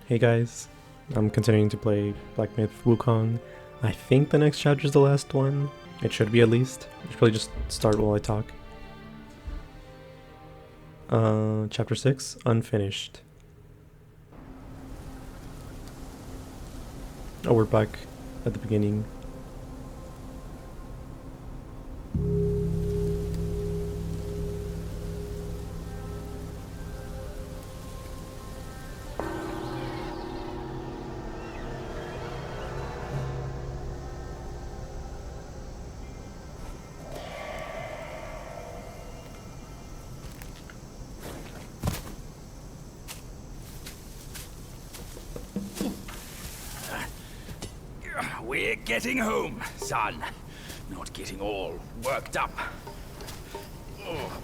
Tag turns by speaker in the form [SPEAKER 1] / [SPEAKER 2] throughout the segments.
[SPEAKER 1] Hey guys, I'm continuing to play Black Myth Wukong. I think the next chapter is the last one. It should be at least. I should probably just start while I talk. Chapter 6, Unfinished. Oh, we're back at the beginning.
[SPEAKER 2] We're getting home, son. Not getting all worked up. Oh.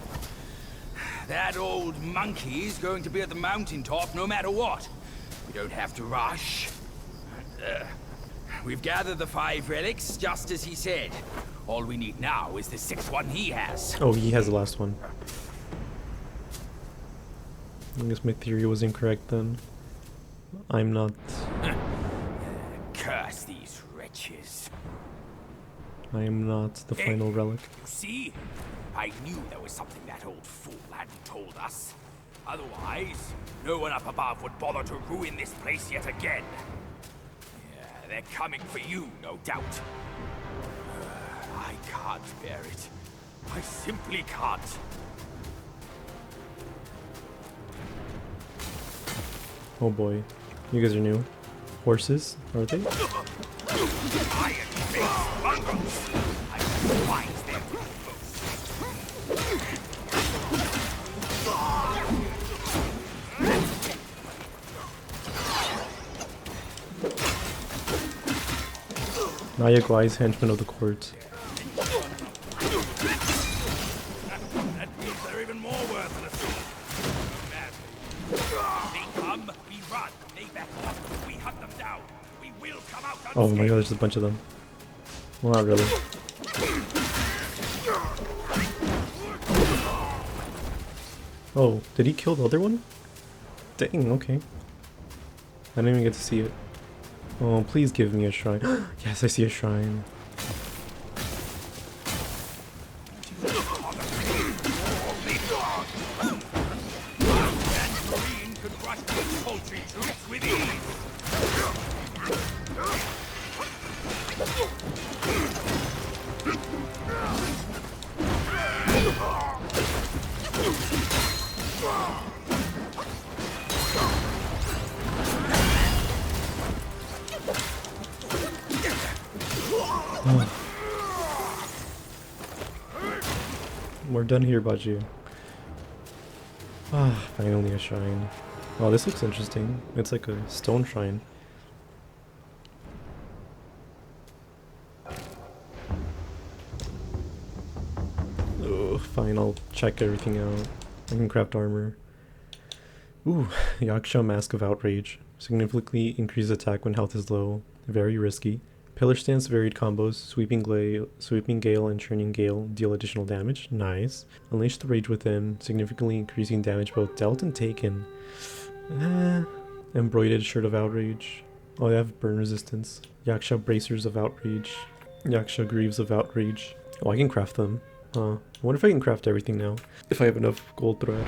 [SPEAKER 2] That old monkey's going to be at the mountaintop no matter what. We don't have to rush. We've gathered the 5 relics, just as he said. All we need now is the 6th one he has.
[SPEAKER 1] Oh, he has the last one. I guess my theory was incorrect then. I'm not...
[SPEAKER 2] Curse these wretches.
[SPEAKER 1] I am not the final relic.
[SPEAKER 2] You see? I knew there was something that old fool hadn't told us. Otherwise, no one up above would bother to ruin this place yet again. Yeah, they're coming for you, no doubt. I can't bear it. I simply can't.
[SPEAKER 1] Oh boy. You guys are new. Horses, are they?
[SPEAKER 2] Iron face mongrels! I will find them
[SPEAKER 1] Naya Guai's henchman of the court.
[SPEAKER 2] That means they're even more worthless. They come, we run. They back off, we hunt them down. We will come out unscathed.
[SPEAKER 1] Oh my god, there's a bunch of them. Well, not really. Oh, did he kill the other one? Dang, okay. I didn't even get to see it. Oh, please give me a shrine. Yes, I see a shrine.
[SPEAKER 2] Green could crush these poultry troops with ease.
[SPEAKER 1] We're done here, Baji. Ah, finally a shrine. Oh, this looks interesting. It's like a stone shrine. Oh, fine, I'll check everything out. I can craft armor. Ooh, Yaksha Mask of Outrage. Significantly increase attack when health is low. Very risky. Pillar Stance varied combos. Sweeping Gale, and Churning Gale deal additional damage. Nice. Unleash the Rage Within. Significantly increasing damage both dealt and taken. Embroidered Shirt of Outrage. Oh, they have burn resistance. Yaksha Bracers of Outrage. Yaksha Greaves of Outrage. Oh, I can craft them. I wonder if I can craft everything now. If I have enough gold thread.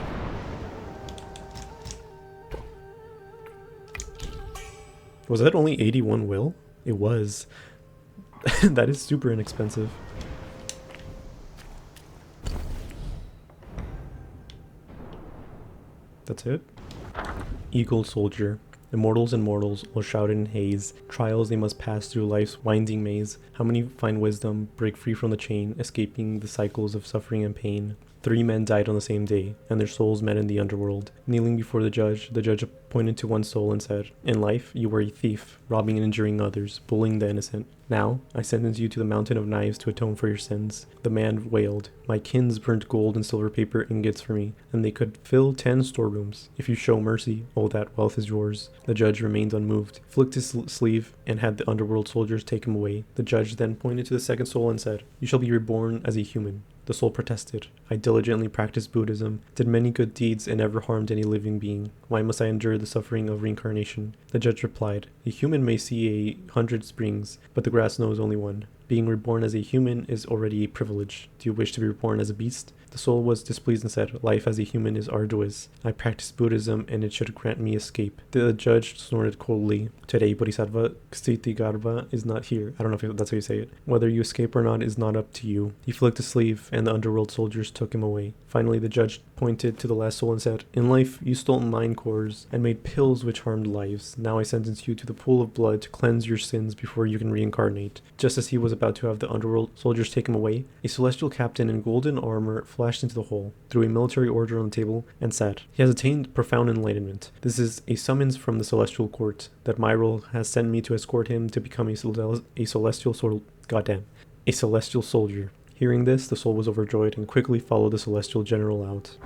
[SPEAKER 1] Was that only 81 will? It was. That is super inexpensive. That's it? Eagle Soldier. Immortals and mortals will shout in haze. Trials they must pass through life's winding maze. How many find wisdom, break free from the chain, escaping the cycles of suffering and pain? 3 men died on the same day, and their souls met in the underworld. Kneeling before the judge pointed to one soul and said, "In life, you were a thief, robbing and injuring others, bullying the innocent. Now, I sentence you to the mountain of knives to atone for your sins." The man wailed, "My kins burnt gold and silver paper ingots for me, and they could fill 10 storerooms. If you show mercy, all that wealth is yours." The judge remained unmoved, flicked his sleeve, and had the underworld soldiers take him away. The judge then pointed to the second soul and said, "You shall be reborn as a human. The soul protested. I diligently practiced Buddhism, did many good deeds, and never harmed any living being. Why must I endure the suffering of reincarnation? The judge replied, a human may see 100 springs, but the grass knows only one. Being reborn as a human is already a privilege. Do you wish to be reborn as a beast? The soul was displeased and said, life as a human is arduous. I practice Buddhism and it should grant me escape. The judge snorted coldly. Today, Bodhisattva Kshitigarbha is not here. I don't know if that's how you say it. Whether you escape or not is not up to you. He flicked a sleeve and the underworld soldiers took him away. Finally, the judge pointed to the last soul and said, in life, you stole 9 cores and made pills which harmed lives. Now I sentence you to the pool of blood to cleanse your sins before you can reincarnate. Just as he was about to have the underworld soldiers take him away, a celestial captain in golden armor flashed into the hall, threw a military order on the table, and said, he has attained profound enlightenment. This is a summons from the celestial court. That Myral has sent me to escort him to become a celestial soldier. Hearing this, the soul was overjoyed and quickly followed the celestial general out.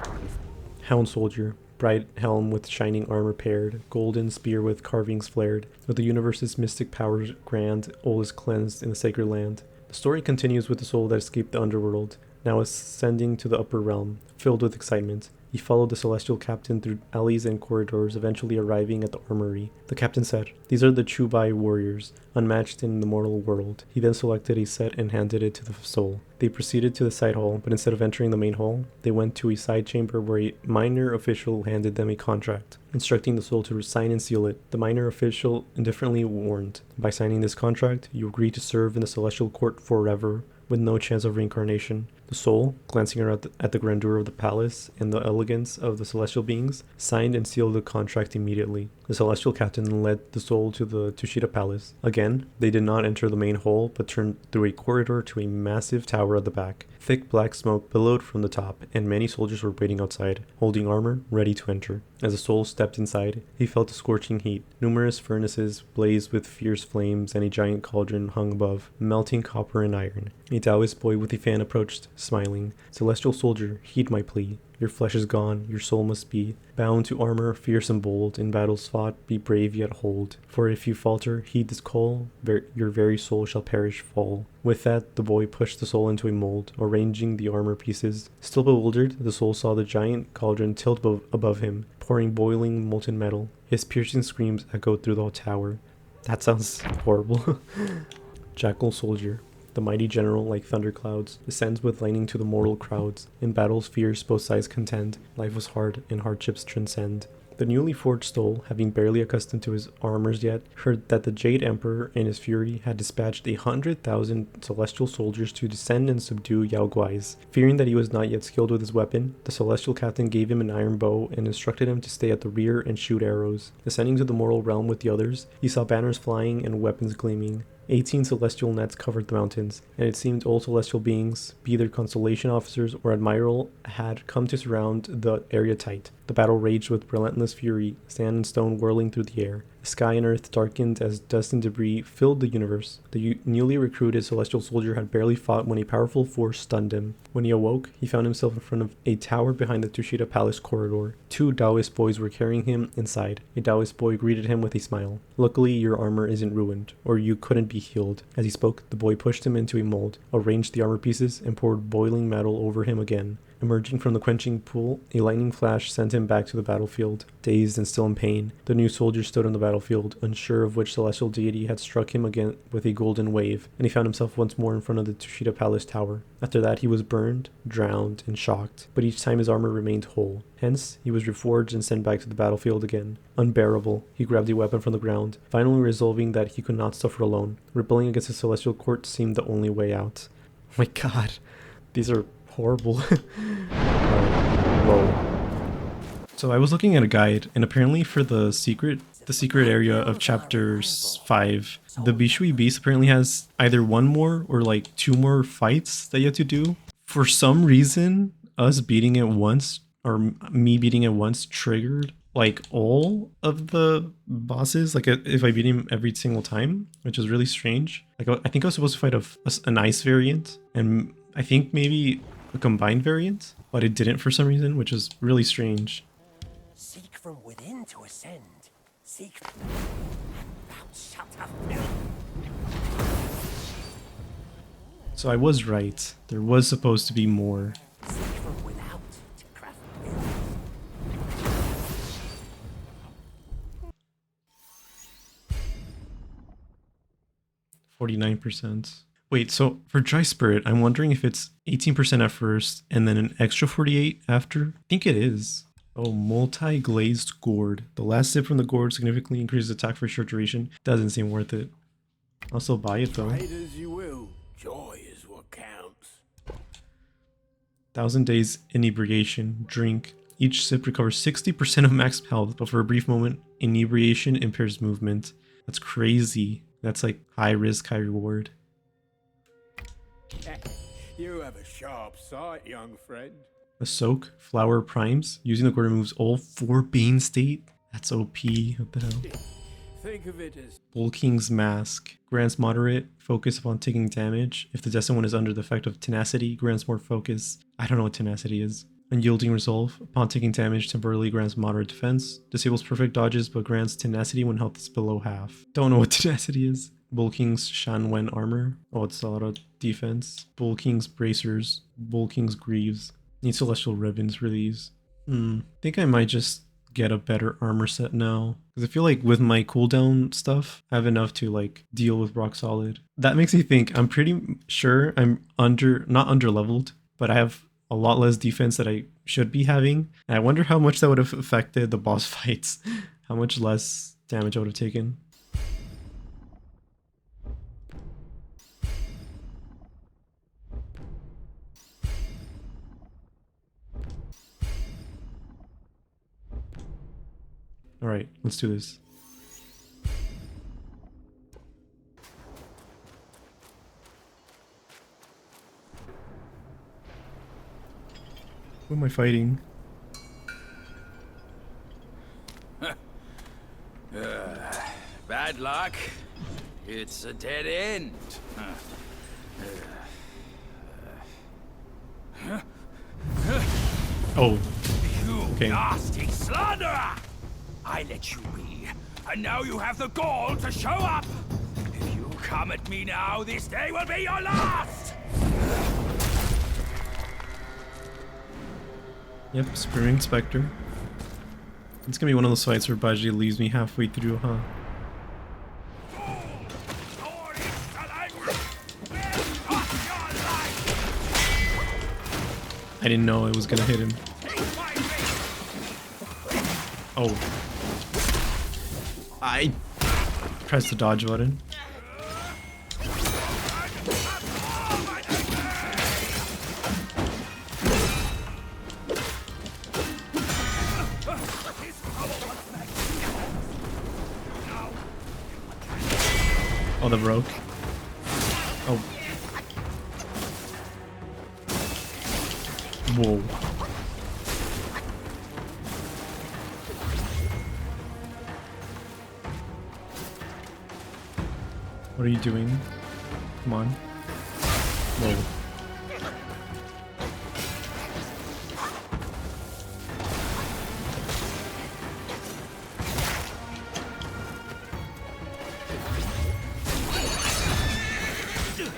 [SPEAKER 1] Hound soldier. Bright helm with shining armor paired, golden spear with carvings flared, with the universe's mystic powers grand, all is cleansed in the sacred land. The story continues with the soul that escaped the underworld, now ascending to the upper realm, filled with excitement. He followed the celestial captain through alleys and corridors, eventually arriving at the armory. The captain said, these are the Chubai warriors, unmatched in the mortal world. He then selected a set and handed it to the soul. They proceeded to the side hall, but instead of entering the main hall, they went to a side chamber where a minor official handed them a contract, instructing the soul to sign and seal it. The minor official indifferently warned, by signing this contract, you agree to serve in the celestial court forever, with no chance of reincarnation. The soul, glancing around at the grandeur of the palace and the elegance of the celestial beings, signed and sealed the contract immediately. The celestial captain led the soul to the Tushita Palace. Again, they did not enter the main hall, but turned through a corridor to a massive tower at the back. Thick black smoke billowed from the top, and many soldiers were waiting outside, holding armor, ready to enter. As the soul stepped inside, he felt a scorching heat. Numerous furnaces blazed with fierce flames, and a giant cauldron hung above, melting copper and iron. A Taoist boy with a fan approached, smiling. Celestial soldier, heed my plea. Your flesh is gone, your soul must be bound to armor, fierce and bold, in battles fought, be brave yet hold. For if you falter, heed this call, your very soul shall perish, fall. With that, the boy pushed the soul into a mold, arranging the armor pieces. Still bewildered, the soul saw the giant cauldron tilt above him, pouring boiling molten metal. His piercing screams echoed through the whole tower. That sounds horrible. Jackal soldier. The mighty general, like thunderclouds, descends with lightning to the mortal crowds. In battles fierce, both sides contend. Life was hard, and hardships transcend. The newly forged soul, having barely accustomed to his armors yet, heard that the Jade Emperor, in his fury, had dispatched 100,000 celestial soldiers to descend and subdue Yao Guai's. Fearing that he was not yet skilled with his weapon, the celestial captain gave him an iron bow and instructed him to stay at the rear and shoot arrows. Descending to the mortal realm with the others, he saw banners flying and weapons gleaming. 18 celestial nets covered the mountains, and it seemed all celestial beings, be they constellation officers or admiral, had come to surround the area tight. The battle raged with relentless fury, sand and stone whirling through the air. The sky and earth darkened as dust and debris filled the universe. The newly recruited celestial soldier had barely fought when a powerful force stunned him. When he awoke, he found himself in front of a tower behind the Tushita Palace corridor. 2 Taoist boys were carrying him inside. A Taoist boy greeted him with a smile. Luckily, your armor isn't ruined, or you couldn't be healed. As he spoke, the boy pushed him into a mold, arranged the armor pieces, and poured boiling metal over him again. Emerging from the quenching pool, a lightning flash sent him back to the battlefield. Dazed and still in pain, the new soldier stood on the battlefield, unsure of which celestial deity had struck him again with a golden wave, and he found himself once more in front of the Tushita Palace tower. After that, he was burned, drowned, and shocked, but each time his armor remained whole. Hence, he was reforged and sent back to the battlefield again. Unbearable, he grabbed a weapon from the ground, finally resolving that he could not suffer alone. Rebelling against the celestial court seemed the only way out. Oh my god, these are horrible. Whoa. So I was looking at a guide, and apparently for the secret area of chapter 5, the Bishui Beast apparently has either 1 more or like 2 more fights that you have to do. For some reason, us beating it once, or me beating it once, triggered like all of the bosses, like if I beat him every single time, which is really strange. Like I think I was supposed to fight an ice variant, and I think maybe a combined variant, but it didn't for some reason, which is really strange.
[SPEAKER 3] Seek from within to ascend. Seek and thou shalt have
[SPEAKER 1] So I was right. There was supposed to be more.
[SPEAKER 3] Seek from without to craft within.
[SPEAKER 1] 49%. Wait, so for Dry Spirit, I'm wondering if it's 18% at first and then an extra 48 after? I think it is. Oh, multi-glazed gourd. The last sip from the gourd significantly increases attack for a short duration. Doesn't seem worth it. I'll still buy it though.
[SPEAKER 4] Trade as you will. Joy is what counts.
[SPEAKER 1] 1000 days inebriation. Drink. Each sip recovers 60% of max health, but for a brief moment, inebriation impairs movement. That's crazy. That's like high risk, high reward.
[SPEAKER 4] You have a sharp sight, young friend.
[SPEAKER 1] A soak, flower primes. Using the gourd removes all 4 Bane state. That's OP. What the hell?
[SPEAKER 4] Think of it as
[SPEAKER 1] Wukong's Mask. Grants moderate focus upon taking damage. If the destined one is under the effect of tenacity, grants more focus. I don't know what tenacity is. Unyielding resolve. Upon taking damage, temporarily grants moderate defense. Disables perfect dodges, but grants tenacity when health is below half. Don't know what tenacity is. Bull King's Shanwen armor. Oh, it's a lot of defense. Bull King's bracers. Bull King's greaves. Need celestial ribbons for these. Think I might just get a better armor set now, because I feel like with my cooldown stuff I have enough to like deal with rock solid. That makes me think I'm pretty sure I'm not under leveled, but I have a lot less defense that I should be having, and I wonder how much that would have affected the boss fights. How much less damage I would have taken. All right, let's do this. Who am I fighting?
[SPEAKER 2] Bad luck. It's a dead end.
[SPEAKER 1] Oh,
[SPEAKER 2] You
[SPEAKER 1] okay.
[SPEAKER 2] nasty slanderer! I let you be, and now you have the gall to show up! If you come at me now, this day will be your last!
[SPEAKER 1] Yep, Screaming Spectre. It's gonna be one of those fights where Baji leaves me halfway through, huh? I didn't know it was gonna hit him. Oh. I pressed the dodge button. Oh, the broke. Oh. Whoa. What are you doing? Come on. Whoa.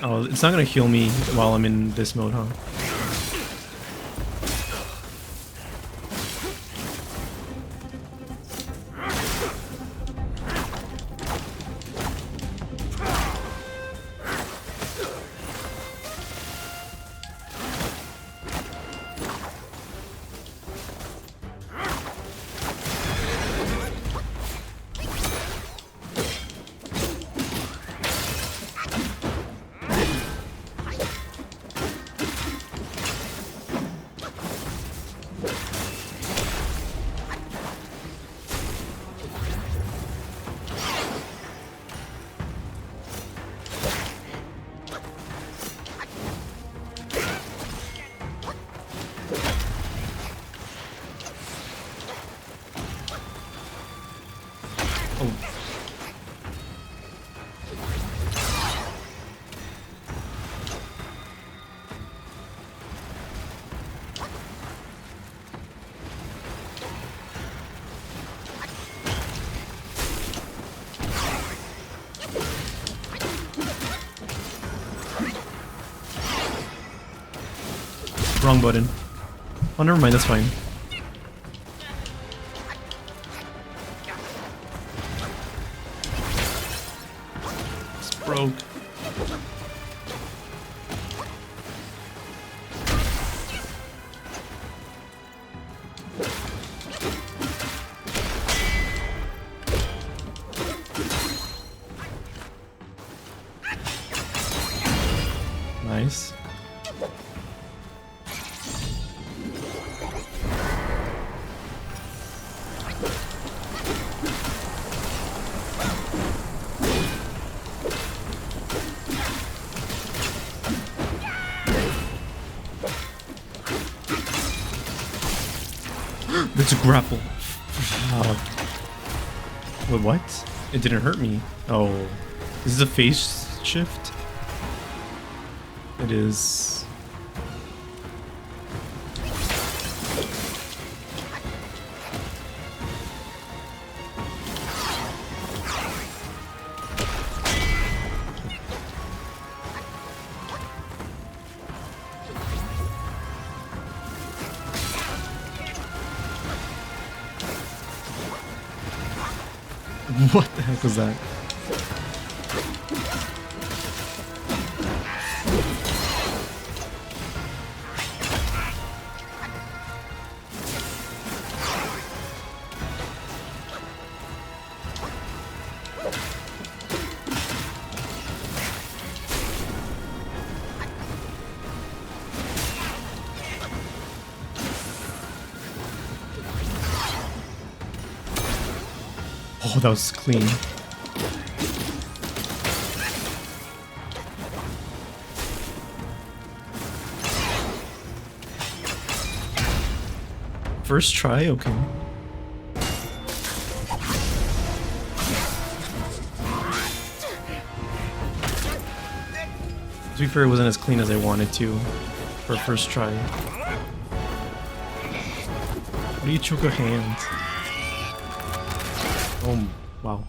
[SPEAKER 1] Oh, it's not gonna heal me while I'm in this mode, huh? Wrong button. Oh, never mind, that's fine. It's broke. Nice. It's a grapple. Wait, what? It didn't hurt me. Oh, this is a phase shift? It is. What the heck was that? Oh, that was clean. First try? Okay. To be fair, it wasn't as clean as I wanted to for first try. How do you choke a hand? Oh, wow.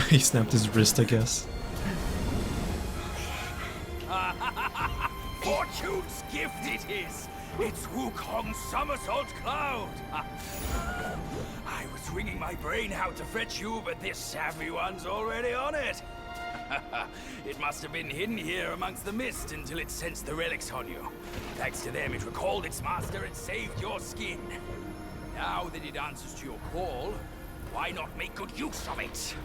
[SPEAKER 1] He snapped his wrist, I guess.
[SPEAKER 2] Fortune's gift it is! It's Wukong's somersault cloud! I was wringing my brain how to fetch you, but this savvy one's already on it! It must have been hidden here amongst the mist until it sensed the relics on you. Thanks to them, it recalled its master and saved your skin. Now that it answers to your call, why not make good use of it?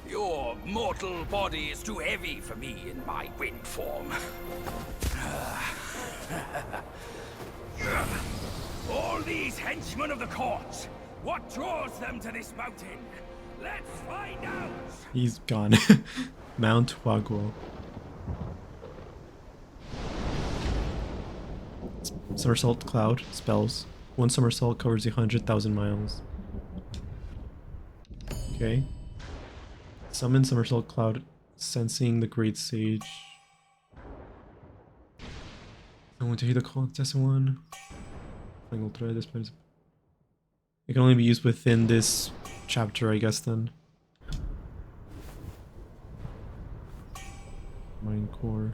[SPEAKER 2] Your mortal body is too heavy for me in my wind form. All these henchmen of the court, what draws them to this mountain? Let's find out!
[SPEAKER 1] He's gone. Mount Waguo. Somersault Cloud spells. One somersault covers 100,000 miles. Okay. Summon Somersault Cloud, sensing the Great Sage. I want to hear the call of Test one. It can only be used within this chapter, I guess, then. Mind Core.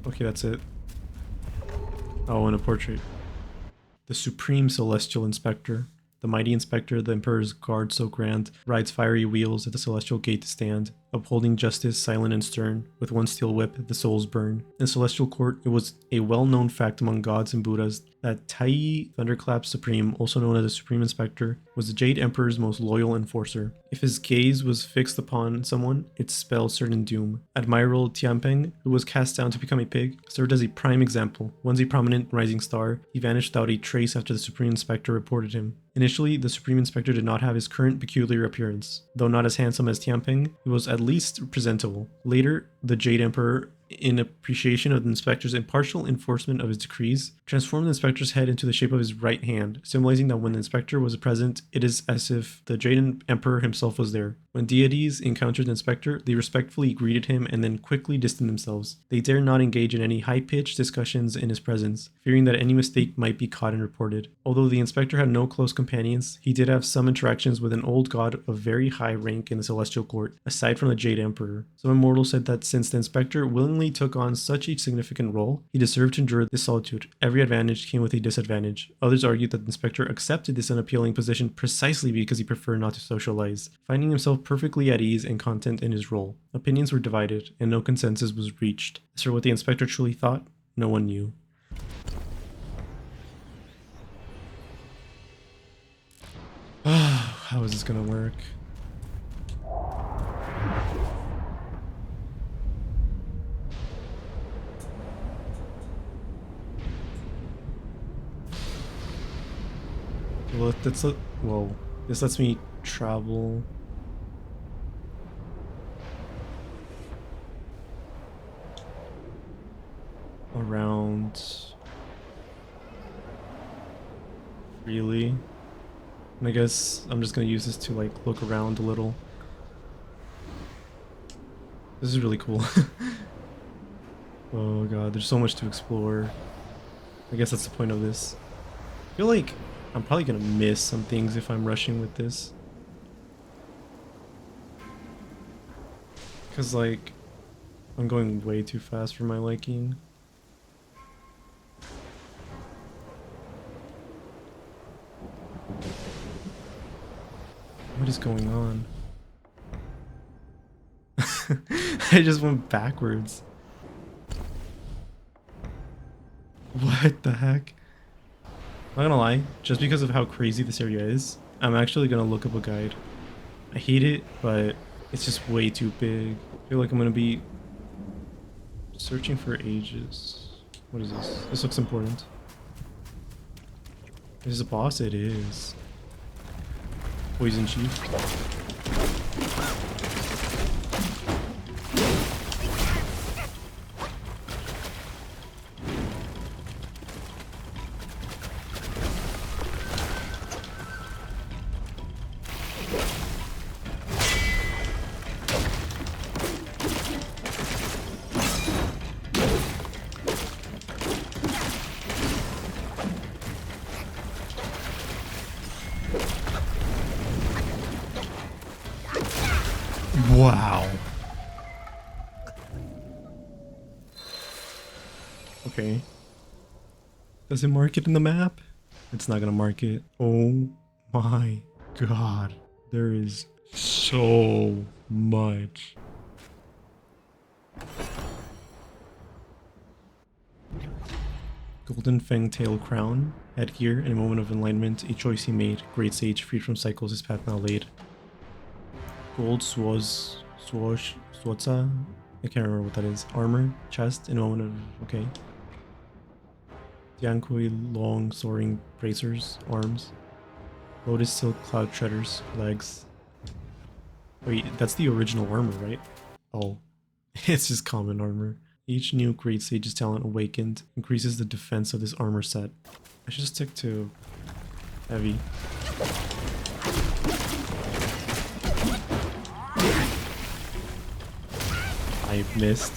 [SPEAKER 1] Okay, that's it. Oh, and a portrait. The Supreme Celestial Inspector. The mighty inspector, the Emperor's guard so grand, rides fiery wheels at the celestial gate to stand, upholding justice silent and stern, with one steel whip the souls burn. In celestial court, it was a well-known fact among gods and Buddhas that Tai Thunderclap Supreme, also known as the Supreme Inspector, was the Jade Emperor's most loyal enforcer. If his gaze was fixed upon someone, it spelled certain doom. Admiral Tianpeng, who was cast down to become a pig, served as a prime example. Once a prominent rising star, he vanished without a trace after the Supreme Inspector reported him. Initially, the Supreme Inspector did not have his current peculiar appearance. Though not as handsome as Tianpeng, he was at least presentable. Later, the Jade Emperor in appreciation of the inspector's impartial enforcement of his decrees, transformed the inspector's head into the shape of his right hand, symbolizing that when the inspector was present, it is as if the Jade Emperor himself was there. When deities encountered the inspector, they respectfully greeted him and then quickly distanced themselves. They dared not engage in any high-pitched discussions in his presence, fearing that any mistake might be caught and reported. Although the inspector had no close companions, he did have some interactions with an old god of very high rank in the celestial court, aside from the Jade Emperor. Some immortals said that since the inspector willingly took on such a significant role, he deserved to endure this solitude. Every advantage came with a disadvantage. Others argued that the inspector accepted this unappealing position precisely because he preferred not to socialize, finding himself perfectly at ease and content in his role. Opinions were divided, and no consensus was reached. As for what the inspector truly thought, no one knew. How is this gonna work? Well, whoa. This lets me travel. Around. Really? And I guess I'm just gonna use this to like look around a little. This is really cool. Oh god, there's so much to explore. I guess that's the point of this. I feel like I'm probably gonna miss some things if I'm rushing with this. Cause like, I'm going way too fast for my liking. What is going on? I just went backwards. What the heck? I'm not gonna lie, just because of how crazy this area is, I'm actually gonna look up a guide. I hate it, but it's just way too big. I feel like I'm gonna be searching for ages. What is this? This looks important. Is this a boss? It is. Poison Chief. Wow. Okay. Does it mark it in the map? It's not gonna mark it. Oh my god. There is so much. Golden Fangtail Crown. Headgear. In a moment of enlightenment, a choice he made. Great sage, freed from cycles, his path now laid. Gold Swatza. I can't remember what that is. Armor, chest, in a moment of okay. Diankui long soaring bracers, arms. Lotus silk cloud treaders, legs. Wait, that's the original armor, right? Oh, it's just common armor. Each new Great Sage's talent awakened increases the defense of this armor set. I should stick to heavy. I missed.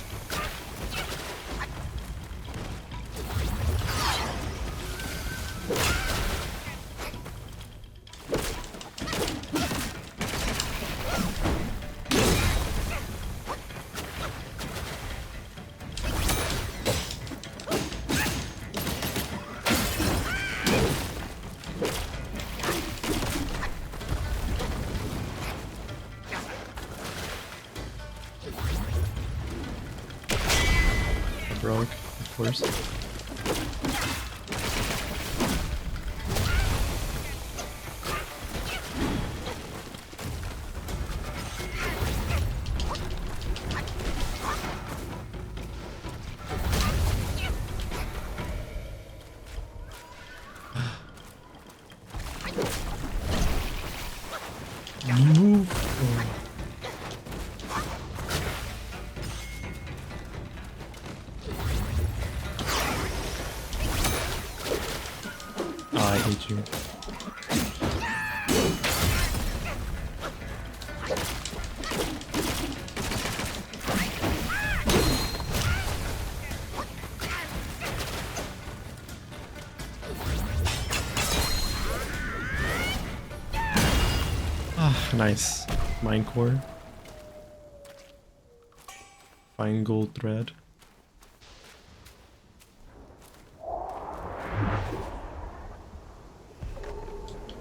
[SPEAKER 1] Broke, of course. Move. Oh. I hate you. Ah, nice. Mine core. Fine gold thread.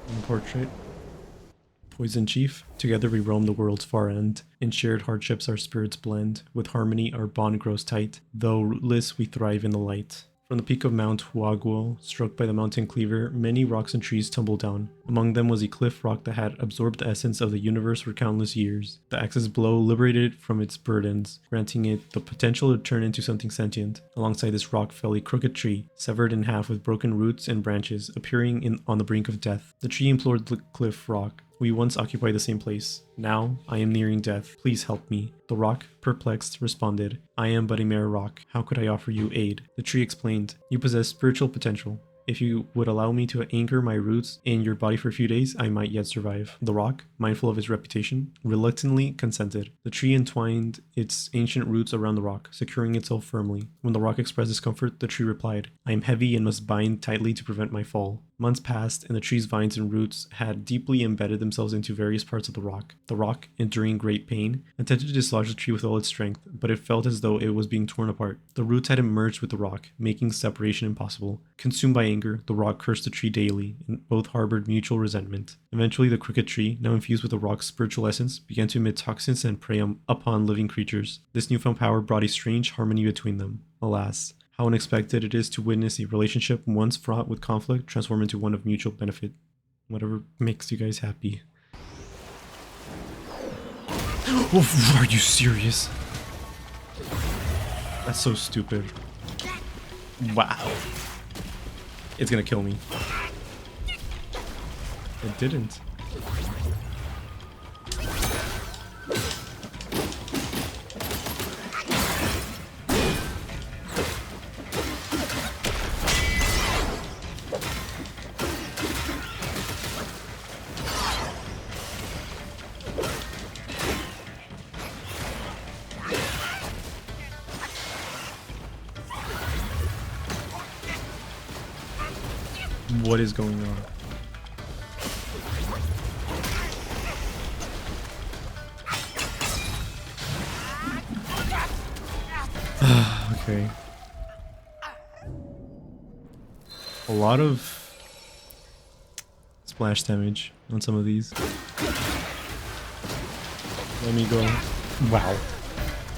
[SPEAKER 1] And portrait. Poison Chief. Together we roam the world's far end. In shared hardships our spirits blend. With harmony our bond grows tight. Though rootless we thrive in the light. From the peak of Mount Huaguo, struck by the mountain cleaver, many rocks and trees tumbled down. Among them was a cliff rock that had absorbed the essence of the universe for countless years. The axe's blow liberated it from its burdens, granting it the potential to turn into something sentient. Alongside this rock fell a crooked tree, severed in half with broken roots and branches, appearing on the brink of death. The tree implored the cliff rock, "We once occupied the same place. Now I am nearing death. Please help me." The rock, perplexed, responded, "I am but a mere rock. How could I offer you aid?" The tree explained, "You possess spiritual potential. If you would allow me to anchor my roots in your body for a few days, I might yet survive." The rock, mindful of his reputation, reluctantly consented. The tree entwined its ancient roots around the rock, securing itself firmly. When the rock expressed discomfort, the tree replied, "I am heavy and must bind tightly to prevent my fall." Months passed, and the tree's vines and roots had deeply embedded themselves into various parts of the rock. The rock, enduring great pain, attempted to dislodge the tree with all its strength, but it felt as though it was being torn apart. The roots had merged with the rock, making separation impossible. Consumed by anger, the rock cursed the tree daily, and both harbored mutual resentment. Eventually, the crooked tree, now infused with the rock's spiritual essence, began to emit toxins and prey upon living creatures. This newfound power brought a strange harmony between them. Alas, how unexpected it is to witness a relationship once fraught with conflict transform into one of mutual benefit. Whatever makes you guys happy. Oh, are you serious? That's so stupid. Wow. It's gonna kill me. It didn't. What is going on? Okay. A lot of splash damage on some of these. Let me go. Wow.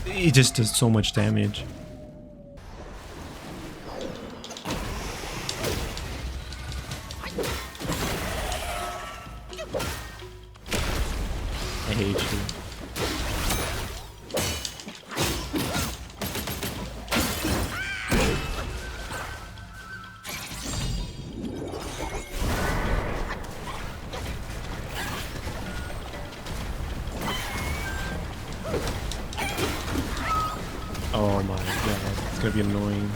[SPEAKER 1] It just does so much damage. I hate you. Oh my god, it's gonna be annoying.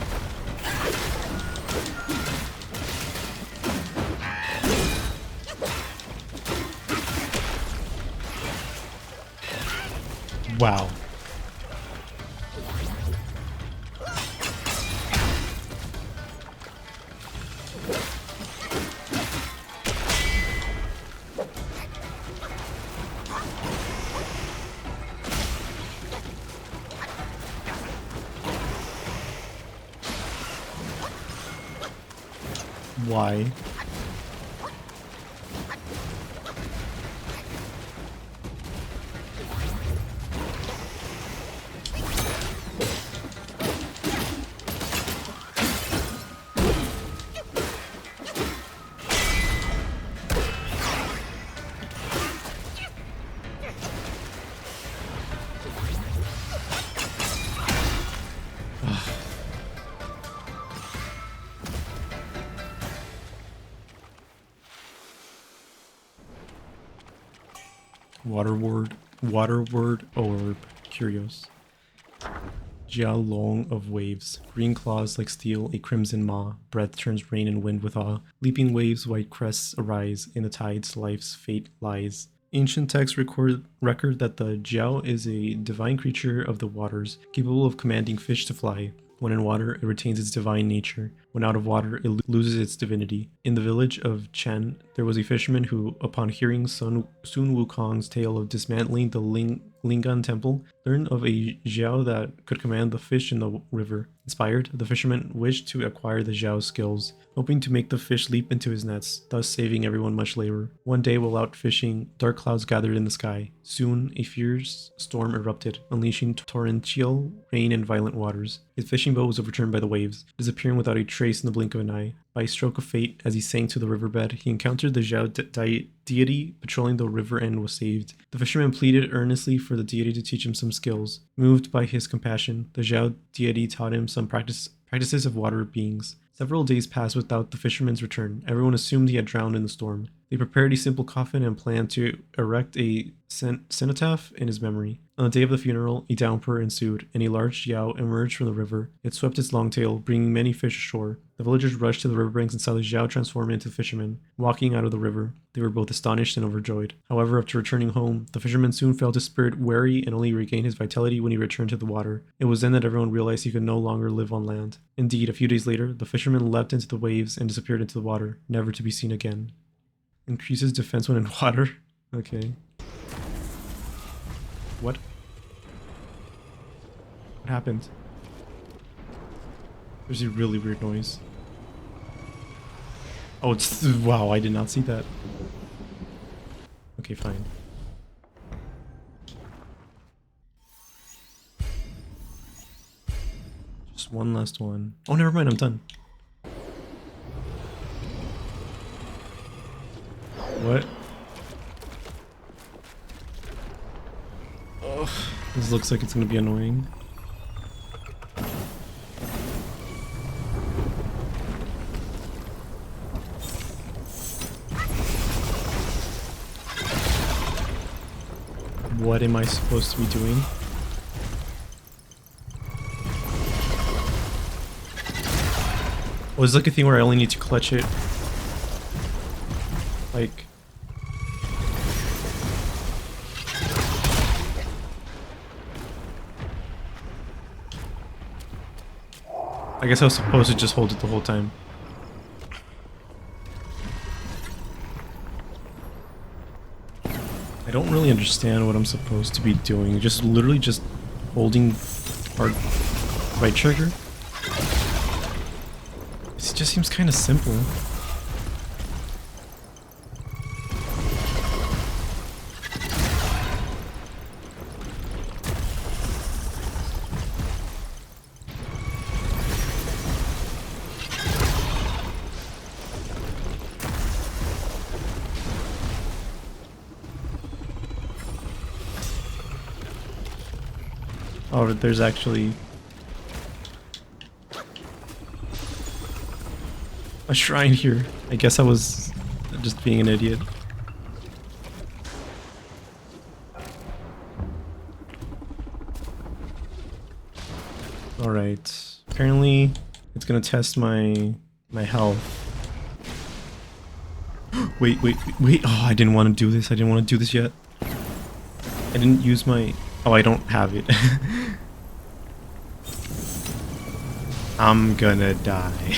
[SPEAKER 1] Wow. Why? Water word orb. Curious. Jiao long of waves. Green claws like steel, a crimson maw. Breath turns rain and wind with awe. Leaping waves, white crests arise. In the tides, life's fate lies. Ancient texts record that the Jiao is a divine creature of the waters, capable of commanding fish to fly. When in water, it retains its divine nature. When out of water, it loses its divinity. In the village of Chen, there was a fisherman who, upon hearing Sun Wukong's tale of dismantling the Lingan temple, learned of a Jiao that could command the fish in the river. Inspired, the fisherman wished to acquire the Jiao's skills, hoping to make the fish leap into his nets, thus saving everyone much labor. One day while out fishing, dark clouds gathered in the sky. Soon, a fierce storm erupted, unleashing torrential rain and violent waters. His fishing boat was overturned by the waves, disappearing without a trace in the blink of an eye. By a stroke of fate, as he sank to the riverbed, he encountered the Jiao deity patrolling the river and was saved. The fisherman pleaded earnestly for the deity to teach him some skills. Moved by his compassion, the Jiao deity taught him some practices of water beings. Several days passed without the fisherman's return. Everyone assumed he had drowned in the storm. They prepared a simple coffin and planned to erect a cenotaph in his memory. On the day of the funeral, a downpour ensued, and a large Jiao emerged from the river. It swept its long tail, bringing many fish ashore. The villagers rushed to the riverbanks and saw the Jiao transform into fishermen, walking out of the river. They were both astonished and overjoyed. However, after returning home, the fisherman soon felt his spirit weary and only regained his vitality when he returned to the water. It was then that everyone realized he could no longer live on land. Indeed, a few days later, the fisherman leapt into the waves and disappeared into the water, never to be seen again. Increases defense when in water? Okay. What? What happened? There's a really weird noise. Oh, it's... Wow, I did not see that. Okay, fine. Just one last one. Oh, never mind, I'm done. What? Oh, this looks like it's gonna be annoying. What am I supposed to be doing? Oh, it's like a thing where I only need to clutch it. Like... I guess I was supposed to just hold it the whole time. I don't really understand what I'm supposed to be doing. Just literally just holding right trigger. It just seems kind of simple. Oh, there's actually a shrine here. I guess I was just being an idiot. Alright. Apparently it's gonna test my health. Wait. Oh, I didn't want to do this. I didn't want to do this yet. I didn't use my... Oh, I don't have it. I'm gonna die.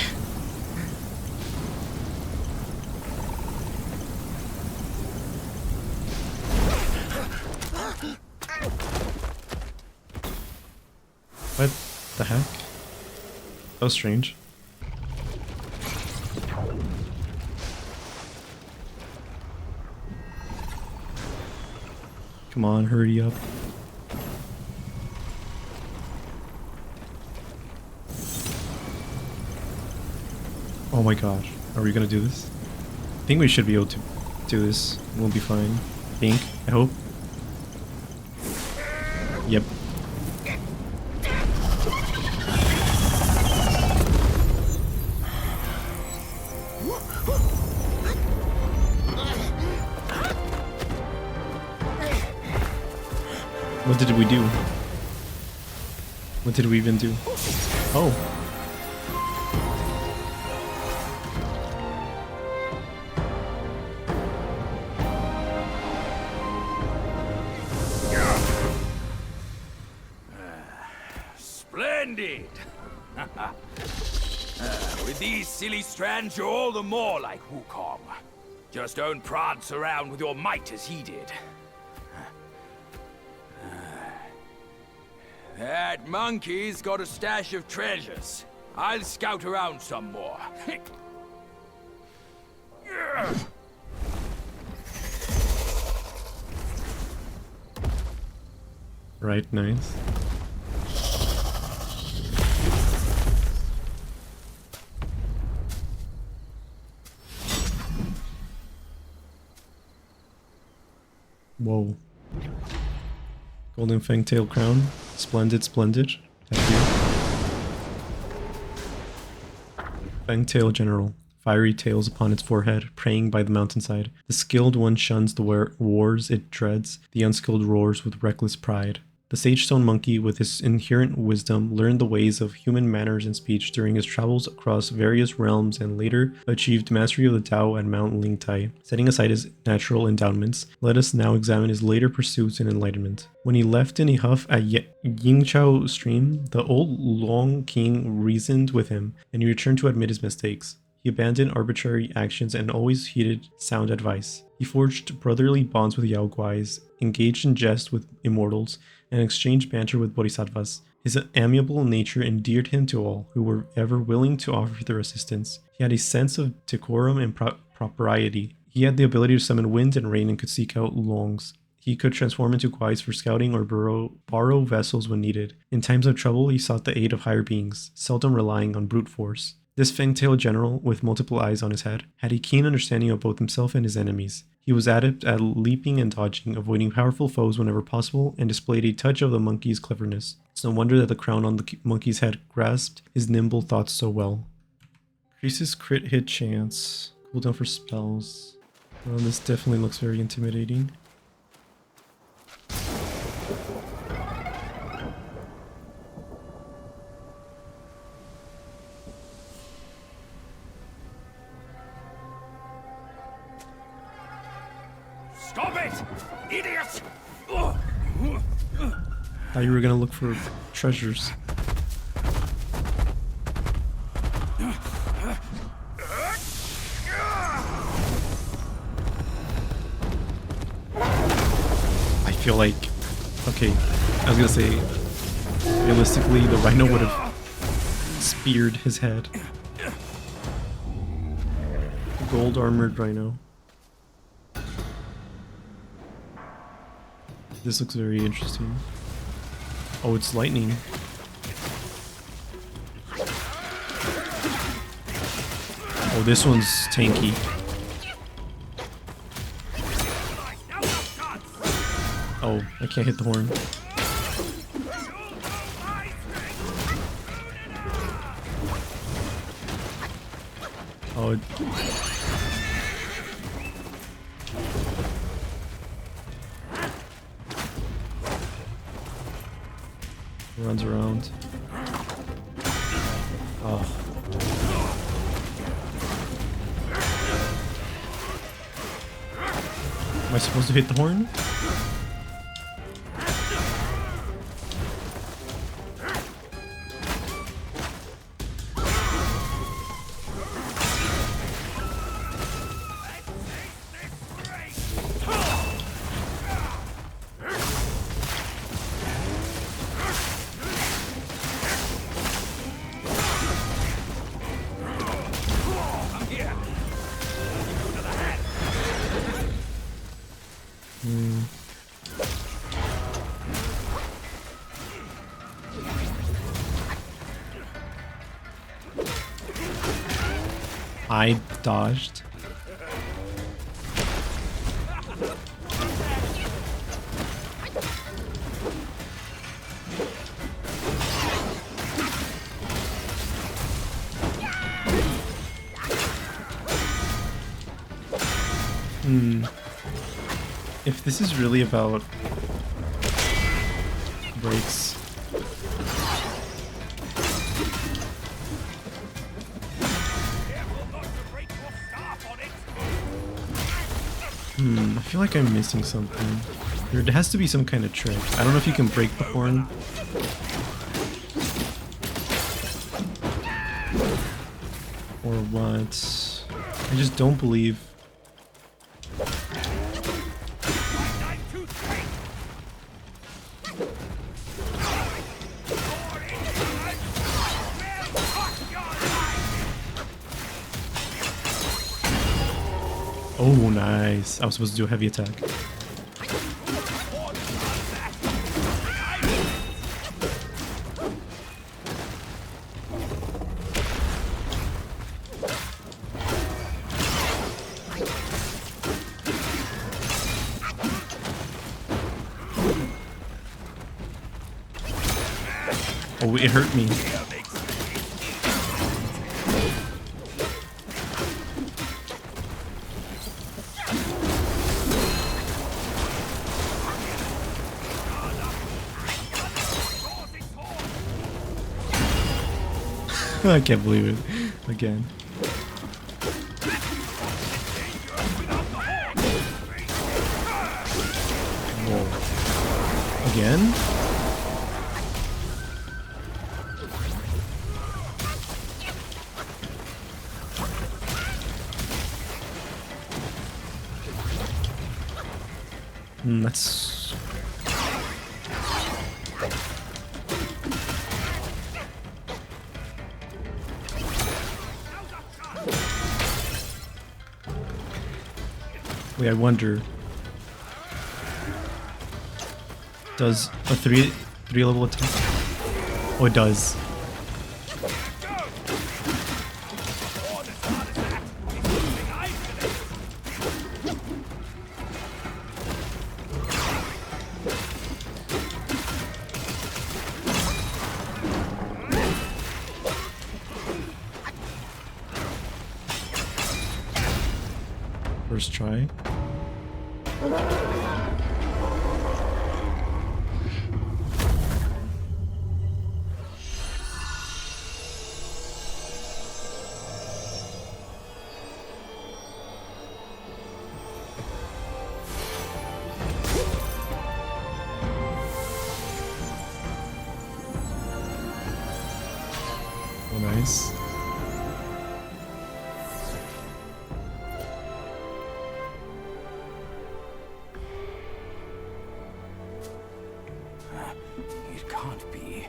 [SPEAKER 1] What the heck? That was strange. Come on, hurry up. Oh my gosh, are we gonna do this? I think we should be able to do this. We'll be fine. I hope. Yep. What did we do? What did we even do? Oh.
[SPEAKER 2] Splendid! With these silly strands, you're all the more like Wukong. Just don't prance around with your might as he did. That monkey's got a stash of treasures. I'll scout around some more.
[SPEAKER 1] Right, nice. Whoa. Golden Fangtail crown. Splendid, splendid. Thank you. Fangtail General. Fiery tails upon its forehead, praying by the mountainside. The skilled one shuns the wars it dreads, the unskilled roars with reckless pride. The Sagestone Monkey, with his inherent wisdom, learned the ways of human manners and speech during his travels across various realms and later achieved mastery of the Tao at Mount Lingtai. Setting aside his natural endowments, let us now examine his later pursuits and enlightenment. When he left in a huff at Yingchao Stream, the old Long King reasoned with him, and he returned to admit his mistakes. He abandoned arbitrary actions and always heeded sound advice. He forged brotherly bonds with Yao Guais, engaged in jest with immortals, and exchanged banter with bodhisattvas. His amiable nature endeared him to all who were ever willing to offer their assistance. He had a sense of decorum and propriety. He had the ability to summon wind and rain and could seek out longs. He could transform into guides for scouting or borrow vessels when needed. In times of trouble, he sought the aid of higher beings, seldom relying on brute force. This Fangtail General, with multiple eyes on his head, had a keen understanding of both himself and his enemies. He was adept at leaping and dodging, avoiding powerful foes whenever possible, and displayed a touch of the monkey's cleverness. It's no wonder that the crown on the monkey's head grasped his nimble thoughts so well. Increases crit hit chance. Cooldown for spells. Well, this definitely looks very intimidating.
[SPEAKER 2] Stop it! Idiot!
[SPEAKER 1] Thought you were gonna look for treasures. I feel like... Okay, I was gonna say... Realistically, the rhino would have speared his head. Gold armored rhino. This looks very interesting. Oh, it's lightning. Oh, this one's tanky. Oh, I can't hit the horn. Oh, runs around. Oh. Am I supposed to hit the horn? I dodged. If this is really about breaks, I feel like I'm missing something. There has to be some kind of trick. I don't know if you can break the horn. Or what? I just don't believe. Oh, nice. I was supposed to do a heavy attack. Oh, it hurt me. I can't believe it. Again. Whoa. Again? That's... Wait, I wonder. Does a three level attack? Oh, it does. First try. Oh, nice.
[SPEAKER 2] It can't be.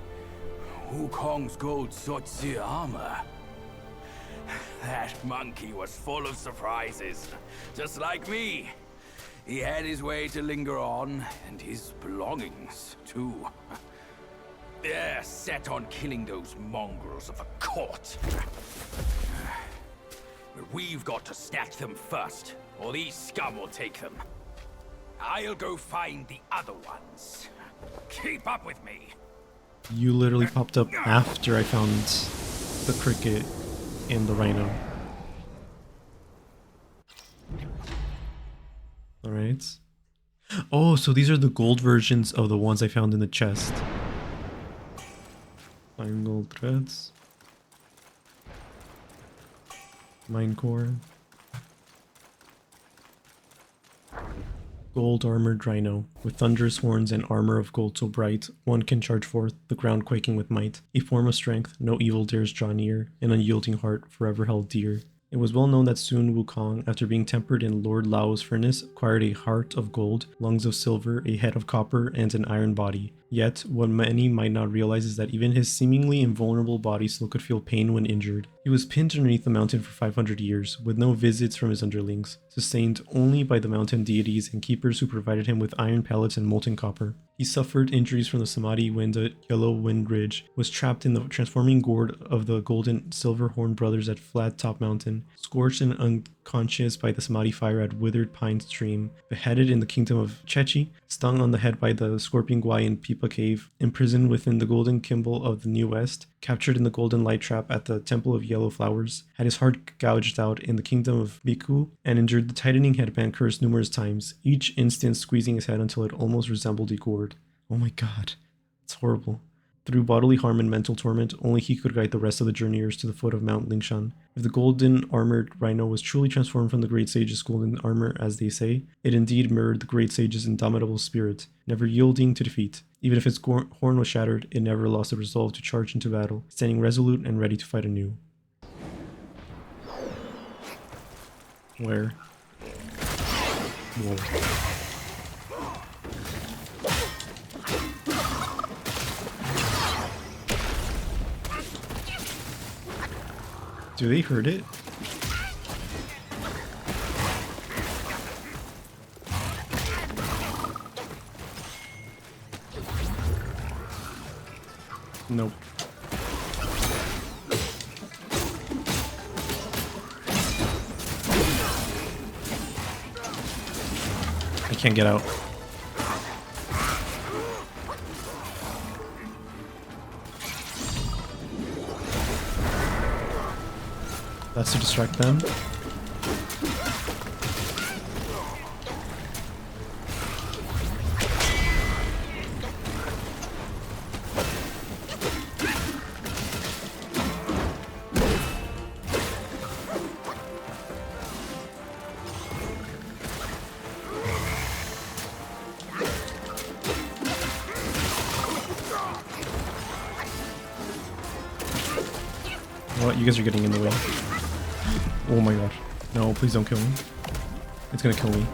[SPEAKER 2] Wukong's gold Sotzi armor. That monkey was full of surprises, just like me. He had his way to linger on, and his belongings, too. They're set on killing those mongrels of a court. But we've got to snatch them first, or these scum will take them. I'll go find the other ones. Keep up with me.
[SPEAKER 1] You literally popped up after I found the cricket and the rhino. Alright. Oh, so these are the gold versions of the ones I found in the chest. Fine gold threads. Mine core. Gold armored rhino, with thunderous horns and armor of gold so bright, one can charge forth, the ground quaking with might. A form of strength, no evil dares draw near, an unyielding heart, forever held dear. It was well known that soon Wukong, after being tempered in Lord Lao's furnace, acquired a heart of gold, lungs of silver, a head of copper, and an iron body. Yet, what many might not realize is that even his seemingly invulnerable body still could feel pain when injured. He was pinned underneath the mountain for 500 years, with no visits from his underlings, sustained only by the mountain deities and keepers who provided him with iron pellets and molten copper. He suffered injuries from the Samadhi wind at Yellow Wind Ridge, was trapped in the transforming gourd of the golden silver horn brothers at Flat Top Mountain, scorched and unconscious by the Samadhi fire at Withered Pine Stream, beheaded in the kingdom of Chechi, stung on the head by the scorpion Guai in Pipa Cave, imprisoned within the golden Kimball of the New West, captured in the golden light trap at the Temple of Yellow Flowers, had his heart gouged out in the kingdom of Biku, and endured the tightening headband curse numerous times, each instant squeezing his head until it almost resembled a gourd. Oh my god, it's horrible. Through bodily harm and mental torment, only he could guide the rest of the journeyers to the foot of Mount Lingshan. If the golden armored rhino was truly transformed from the great sage's golden armor, as they say, it indeed mirrored the great sage's indomitable spirit, never yielding to defeat. Even if its horn was shattered, it never lost the resolve to charge into battle, standing resolute and ready to fight anew. Where? Whoa. Do they hurt it? Nope. I can't get out. That's to distract them. What? You guys are getting in the way. Oh my god. No, please don't kill me. It's gonna kill me.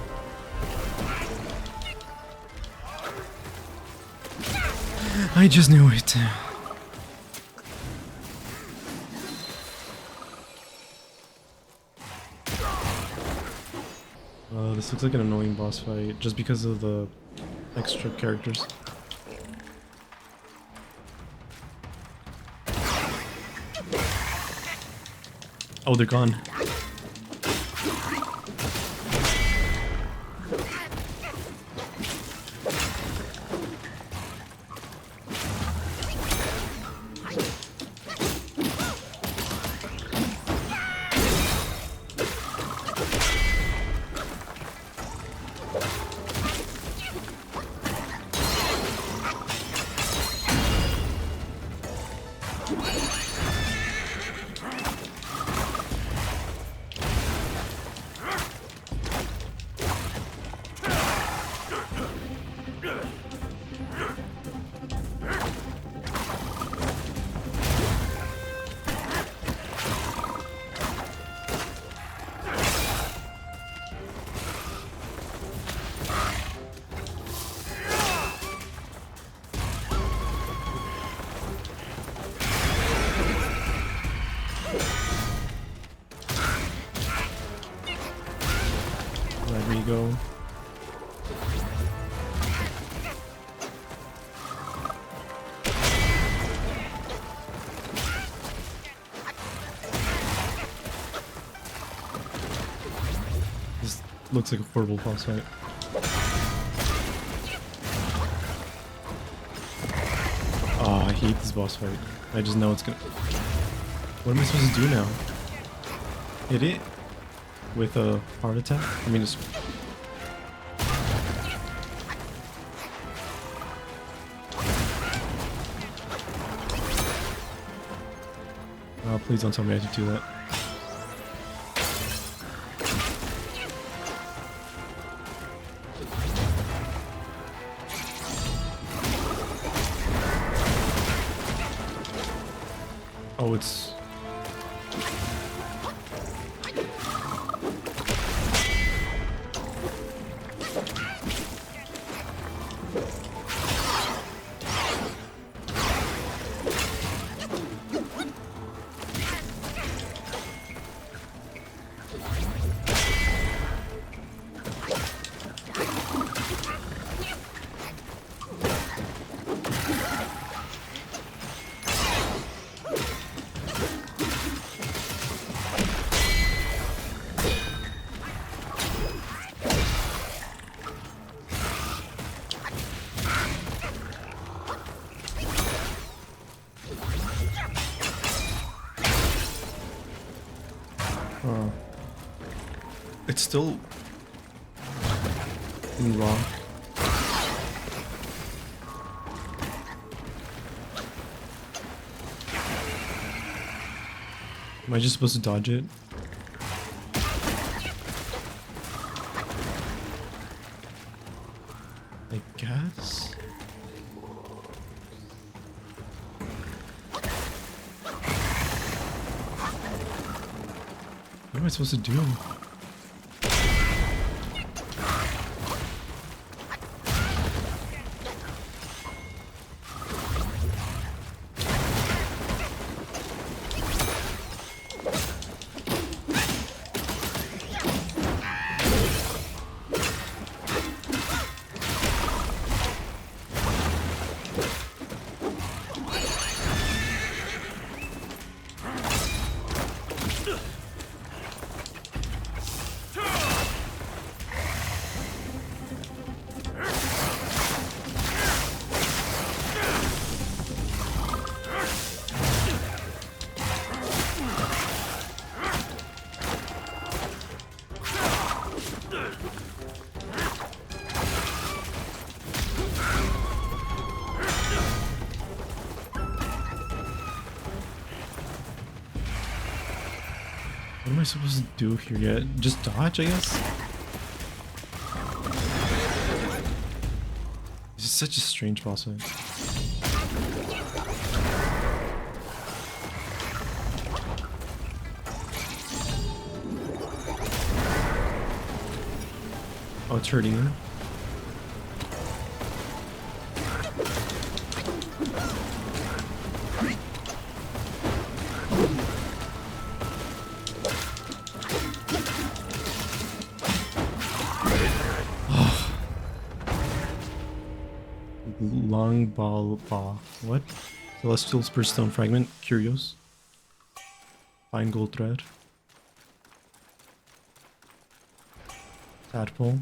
[SPEAKER 1] I just knew it. This looks like an annoying boss fight just because of the extra characters. Oh, they're gone. There we go. This looks like a horrible boss fight. Oh, I hate this boss fight. I just know it's gonna... What am I supposed to do now? Hit it? With a heart attack? I mean, just... Oh, please don't tell me I have to do that. Oh, it's... It's still in rock. Am I just supposed to dodge it? I guess? What am I supposed to do? What am I supposed to do here yet? Just dodge, I guess? This is such a strange boss fight. Oh, it's hurting her. Long ball ball. What? Celestial Spur Stone Fragment. Curios. Fine gold thread. Tadpole.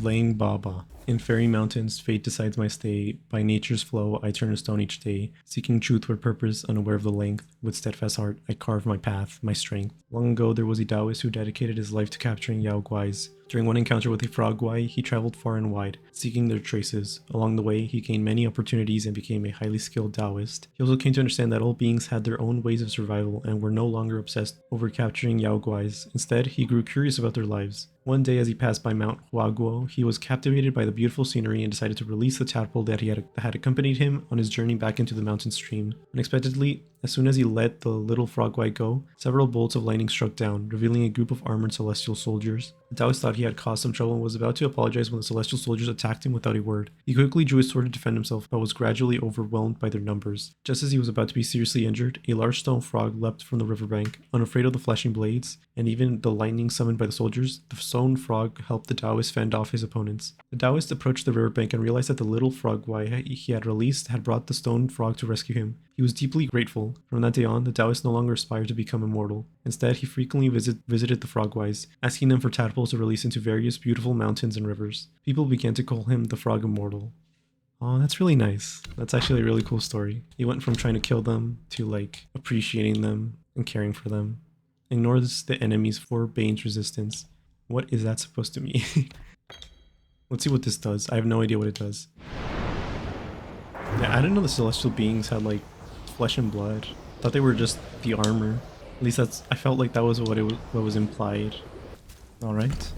[SPEAKER 1] Lang Baba. In fairy mountains, fate decides my stay. By nature's flow, I turn a stone each day. Seeking truth with purpose, unaware of the length. With steadfast heart, I carve my path, my strength. Long ago, there was a Taoist who dedicated his life to capturing Yao Guais. During one encounter with a frog Guai, he traveled far and wide, seeking their traces. Along the way, he gained many opportunities and became a highly skilled Taoist. He also came to understand that all beings had their own ways of survival and were no longer obsessed over capturing Yao Guais. Instead, he grew curious about their lives. One day, as he passed by Mount Huaguo, he was captivated by the beautiful scenery and decided to release the tadpole that had accompanied him on his journey back into the mountain stream. Unexpectedly, as soon as he let the little frog Guai go, several bolts of lightning struck down, revealing a group of armored celestial soldiers. The Taoist thought he had caused some trouble and was about to apologize when the celestial soldiers attacked him without a word. He quickly drew his sword to defend himself, but was gradually overwhelmed by their numbers. Just as he was about to be seriously injured, a large stone frog leapt from the riverbank. Unafraid of the flashing blades, and even the lightning summoned by the soldiers, the stone frog helped the Taoist fend off his opponents. The Taoist approached the riverbank and realized that the little frog Guai he had released had brought the stone frog to rescue him. He was deeply grateful. From that day on, the Taoist no longer aspired to become immortal. Instead, he frequently visited the frog Guais, asking them for tadpoles to release into various beautiful mountains and rivers. People began to call him the Frog Immortal. Oh, that's really nice. That's actually a really cool story. He went from trying to kill them to like appreciating them and caring for them. Ignores the enemies for Bane's resistance. What is that supposed to mean? Let's see what this does. I have no idea what it does. Yeah, I didn't know the celestial beings had like flesh and blood. I thought they were just the armor. At least I felt like that was what was implied. All right.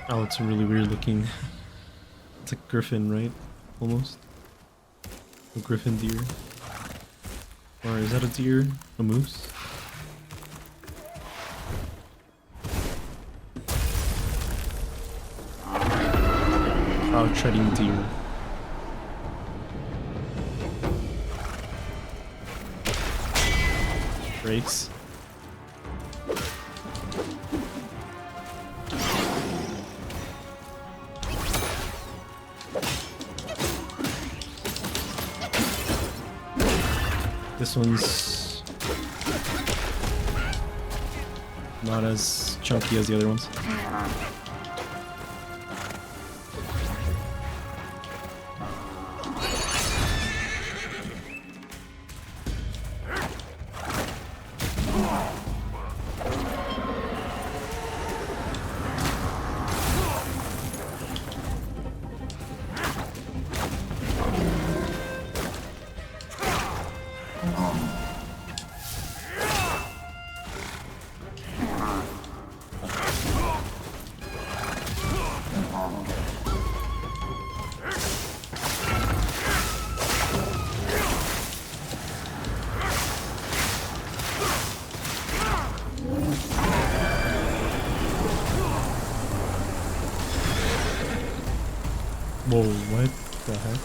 [SPEAKER 1] Oh, it's really weird looking. It's a griffin, right? Almost. A griffin deer. Or is that a deer? A moose? Oh, treading deer. Breaks. This one's not as chunky as the other ones. Whoa, what the heck?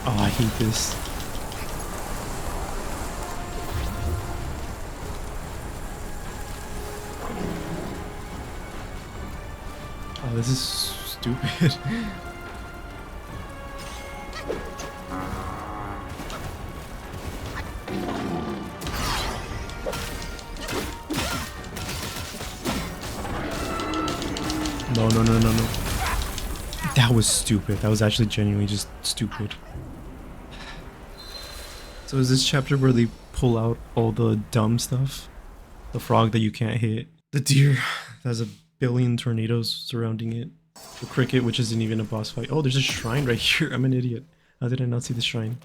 [SPEAKER 1] Oh, I hate this. Oh, this is stupid. No, no, no, no, no. That was stupid. That was actually genuinely just stupid. So is this chapter where they pull out all the dumb stuff? The frog that you can't hit. The deer that has a billion tornadoes surrounding it. The cricket, which isn't even a boss fight. Oh, there's a shrine right here. I'm an idiot. How did I not see the shrine?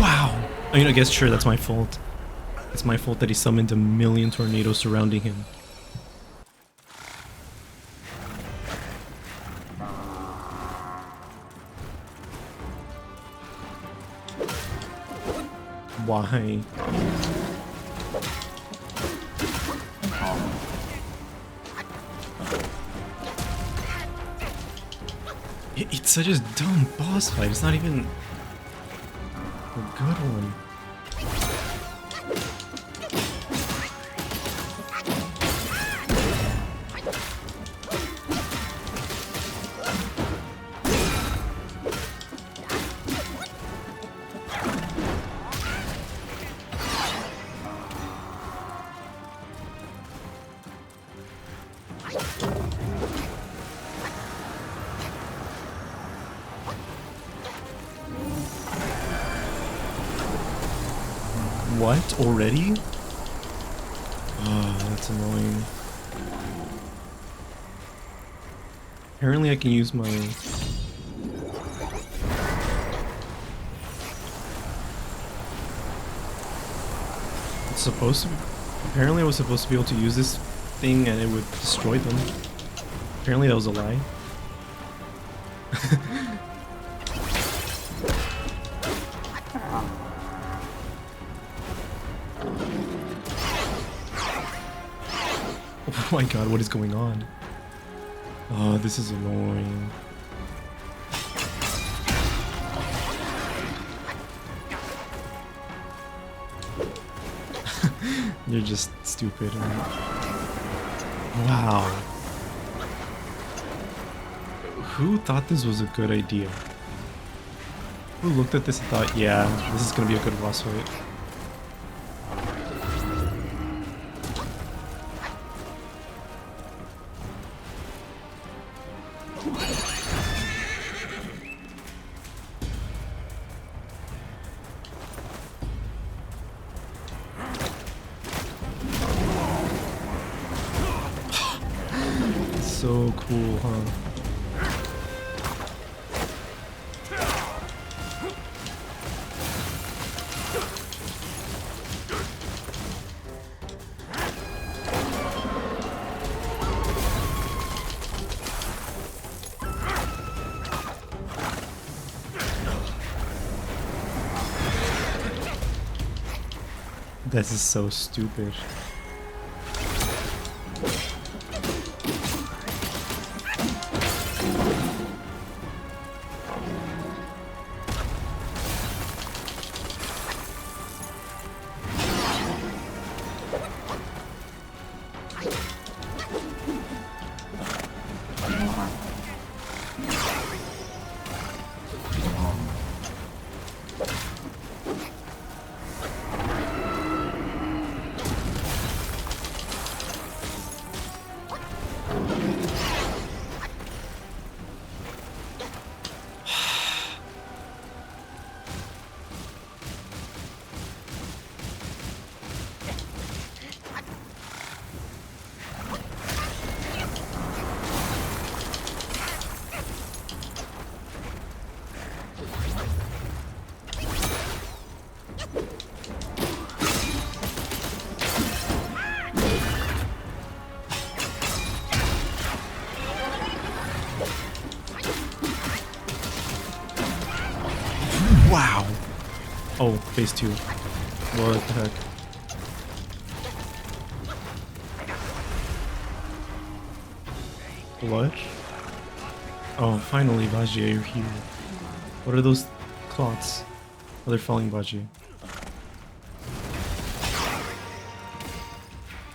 [SPEAKER 1] Wow! I mean, I guess sure, that's my fault. It's my fault that he summoned a million tornadoes surrounding him. Why? It's such a dumb boss fight. It's not even a good one. What? Already? Oh, that's annoying. Apparently I can use my... It's supposed to be... Apparently I was supposed to be able to use this thing and it would destroy them. Apparently that was a lie. Oh my god, what is going on? Oh, this is annoying. You're just stupid, right? Wow. Who thought this was a good idea? Who looked at this and thought, yeah, this is gonna be a good boss fight? So cool, huh? This is so stupid. Oh, phase 2. What the heck? What? Oh, finally, Baji, you're here. What are those clots? Oh, they're falling, Baji.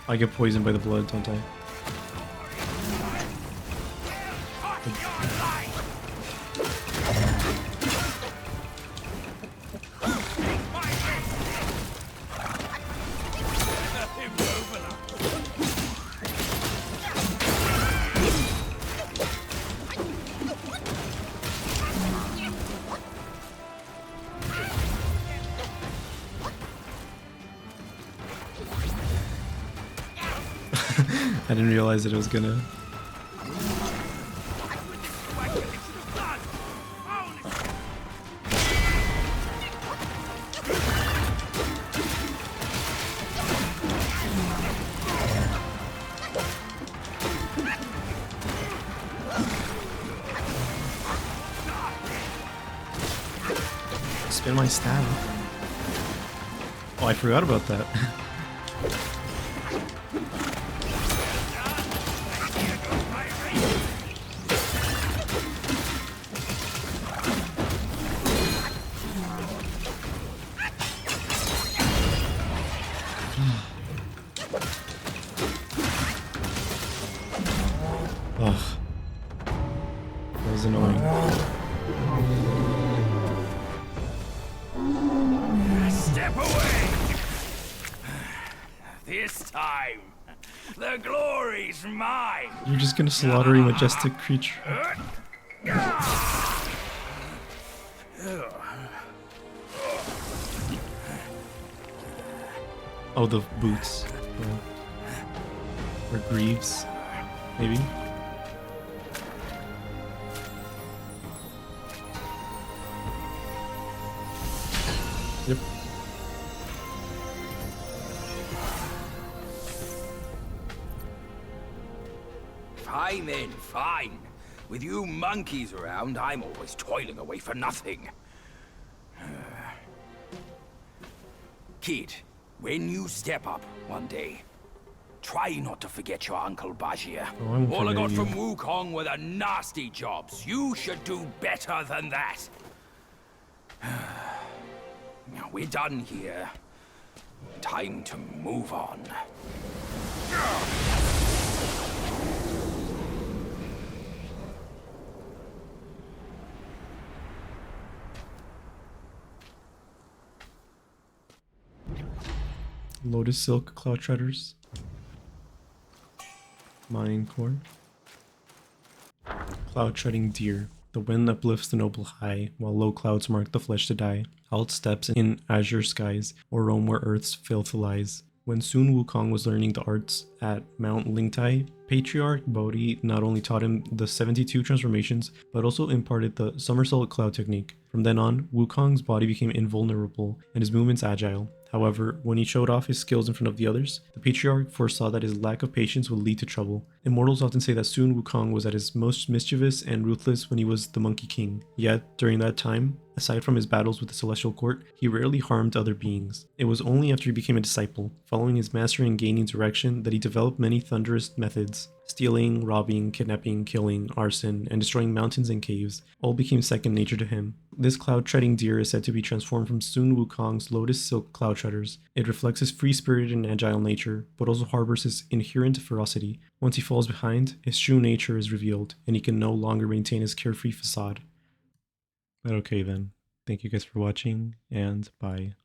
[SPEAKER 1] I get poisoned by the blood, don't I? I didn't realize that it was gonna. Spin my stab. Oh, I forgot about that. Ugh. That was annoying.
[SPEAKER 2] Step away! This time, the glory's mine!
[SPEAKER 1] You're just gonna slaughter a majestic creature. Oh, the boots. Yeah. Or greaves, maybe? Yep.
[SPEAKER 2] Fine then, fine. With you monkeys around, I'm always toiling away for nothing. Kid, when you step up one day, try not to forget your Uncle Bajia.
[SPEAKER 1] Oh, I won't
[SPEAKER 2] All I
[SPEAKER 1] forget
[SPEAKER 2] got
[SPEAKER 1] you.
[SPEAKER 2] from Wukong were the nasty jobs. You should do better than that. Now we're done here. Time to move on.
[SPEAKER 1] Lotus Silk Cloud Treaders. Mine Core. Cloud Treading Deer. The wind uplifts the noble high, while low clouds mark the flesh to die. Alt steps in azure skies, or roam where earth's filth lies. When Sun Wukong was learning the arts at Mount Lingtai, Patriarch Bodhi not only taught him the 72 transformations, but also imparted the somersault cloud technique. From then on, Wukong's body became invulnerable and his movements agile. However, when he showed off his skills in front of the others, the Patriarch foresaw that his lack of patience would lead to trouble. Immortals often say that Sun Wukong was at his most mischievous and ruthless when he was the Monkey King. Yet, during that time, aside from his battles with the Celestial Court, he rarely harmed other beings. It was only after he became a disciple, following his master and gaining direction, that he developed many thunderous methods. Stealing, robbing, kidnapping, killing, arson, and destroying mountains and caves all became second nature to him. This cloud-treading deer is said to be transformed from Sun Wukong's Lotus Silk Cloud Treaders. It reflects his free-spirited and agile nature, but also harbors his inherent ferocity. Once he falls behind, his true nature is revealed, and he can no longer maintain his carefree facade. But okay then. Thank you guys for watching, and bye.